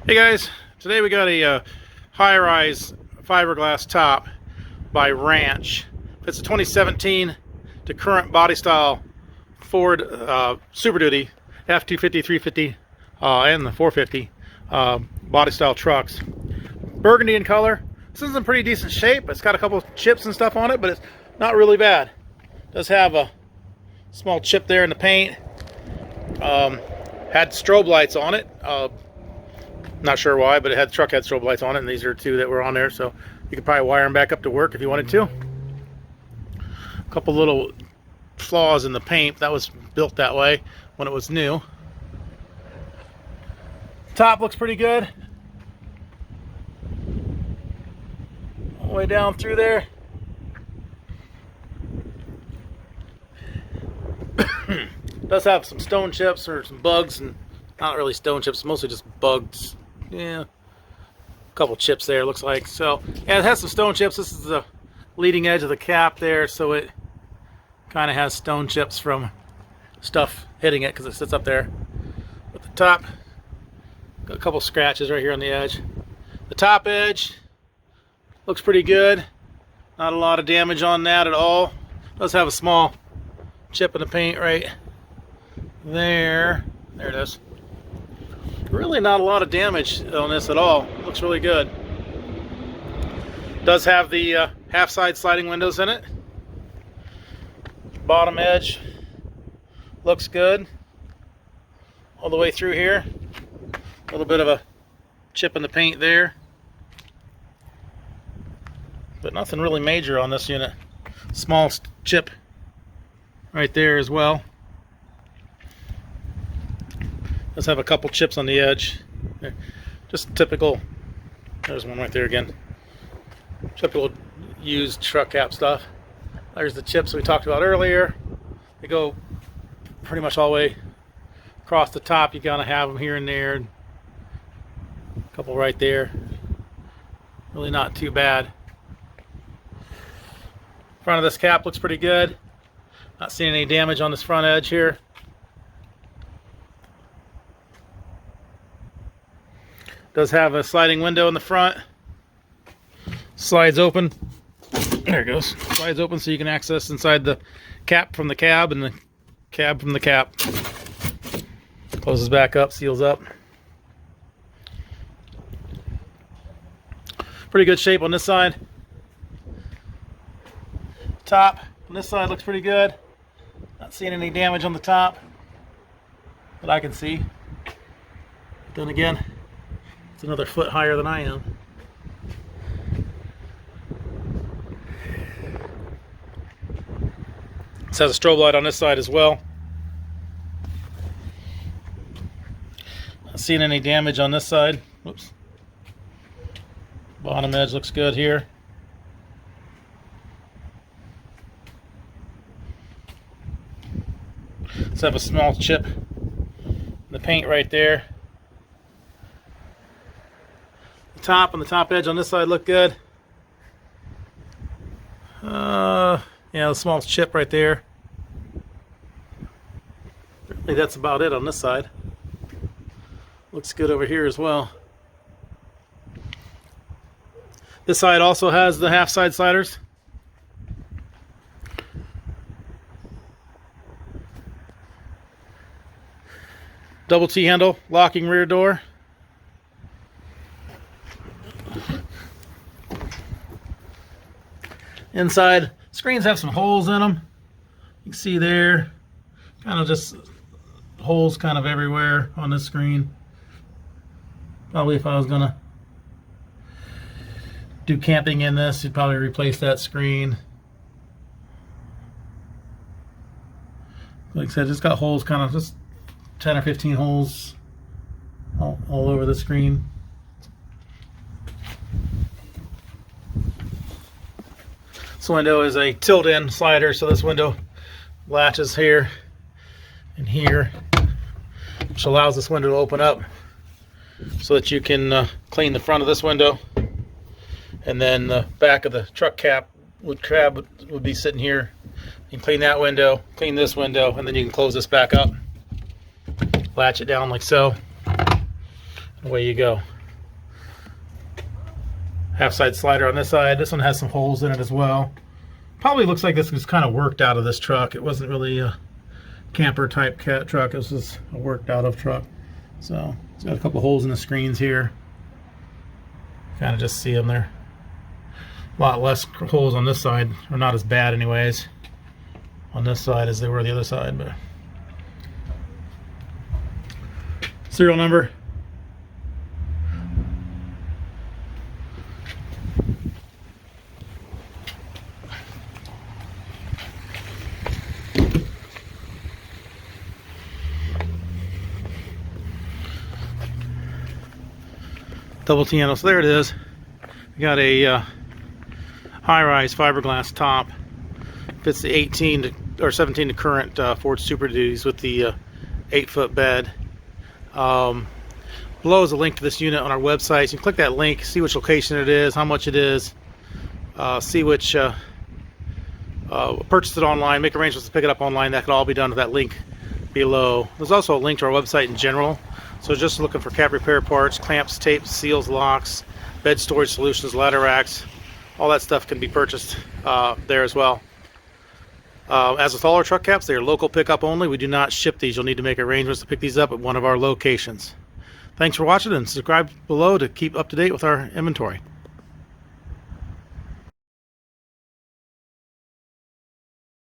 Hey guys, today we got a high-rise fiberglass top by Ranch. It's a 2017 to current body style Ford Super Duty F-250, 350, and the 450 body style trucks. Burgundy in color. This is in pretty decent shape. It's got a couple chips and stuff on it, but it's not really bad. It does have a small chip there in the paint. Had strobe lights on it. Not sure why, but the truck had strobe lights on it, and these are two that were on there, so you could probably wire them back up to work if you wanted to. A couple little flaws in the paint. That was built that way when it was new. Top looks pretty good. All the way down through there. Does have some stone chips or some bugs, and not really stone chips, mostly just bugs. Yeah, a couple chips there, looks like. So, yeah, it has some stone chips. This is the leading edge of the cap there, so it kind of has stone chips from stuff hitting it because it sits up there. But the top, got a couple scratches right here on the edge. The top edge looks pretty good. Not a lot of damage on that at all. Does have a small chip in the paint right there. There it is. Really not a lot of damage on this at all. Looks really good. Does have the half side sliding windows in it. Bottom edge looks good all the way through here. A little bit of a chip in the paint there, but nothing really major on this unit. Small chip right there as well. Does have a couple chips on the edge. Just typical. There's one right there again. Typical used truck cap stuff. There's the chips we talked about earlier. They go pretty much all the way across the top. You gotta have them here and there. A couple right there. Really not too bad. Front of this cap looks pretty good. Not seeing any damage on this front edge here. Does have a sliding window in the front. Slides open. There it goes. Slides open so you can access inside the cap from the cab and the cab from the cap. Closes back up, seals up. Pretty good shape on this side. Top on this side looks pretty good. Not seeing any damage on the top that I can see. Then again, it's another foot higher than I am. This has a strobe light on this side as well. Not seeing any damage on this side. Whoops. Bottom edge looks good here. Let's have a small chip in the paint right there. Top on the top edge on this side look good. Yeah, a small chip right there. Really, that's about it on this side. Looks good over here as well. This side also has the half side sliders. Double T handle, locking rear door. Inside, screens have some holes in them. You can see there, kind of just holes kind of everywhere on this screen. Probably if I was gonna do camping in this, you'd probably replace that screen. Like I said, it's got holes, kind of just 10 or 15 holes all over the screen. This window is a tilt-in slider, so this window latches here and here, which allows this window to open up so that you can clean the front of this window, and then the back of the truck cap wood crab would be sitting here. You can clean that window, clean this window, and then you can close this back up. Latch it down like so. Away you go. Half side slider on this side. This one has some holes in it as well. Probably looks like this was kind of worked out of this truck. It wasn't really a camper type truck. This was a worked out of truck. So it's got a couple holes in the screens here. Kind of just see them there. A lot less holes on this side, or not as bad anyways on this side as they were the other side. But serial number. Double T handle. So there it is. We got a high-rise fiberglass top. Fits the 18 to, or 17 to current Ford Super Duties with the 8-foot bed. Below is a link to this unit on our website. So you can click that link, see which location it is, how much it is, see which purchase it online, make arrangements to pick it up online. That could all be done with that link below. There's also a link to our website in general. So just looking for cab repair parts, clamps, tapes, seals, locks, bed storage solutions, ladder racks, all that stuff can be purchased there as well. As with all our truck caps, they are local pickup only. We do not ship these. You'll need to make arrangements to pick these up at one of our locations. Thanks for watching, and subscribe below to keep up to date with our inventory.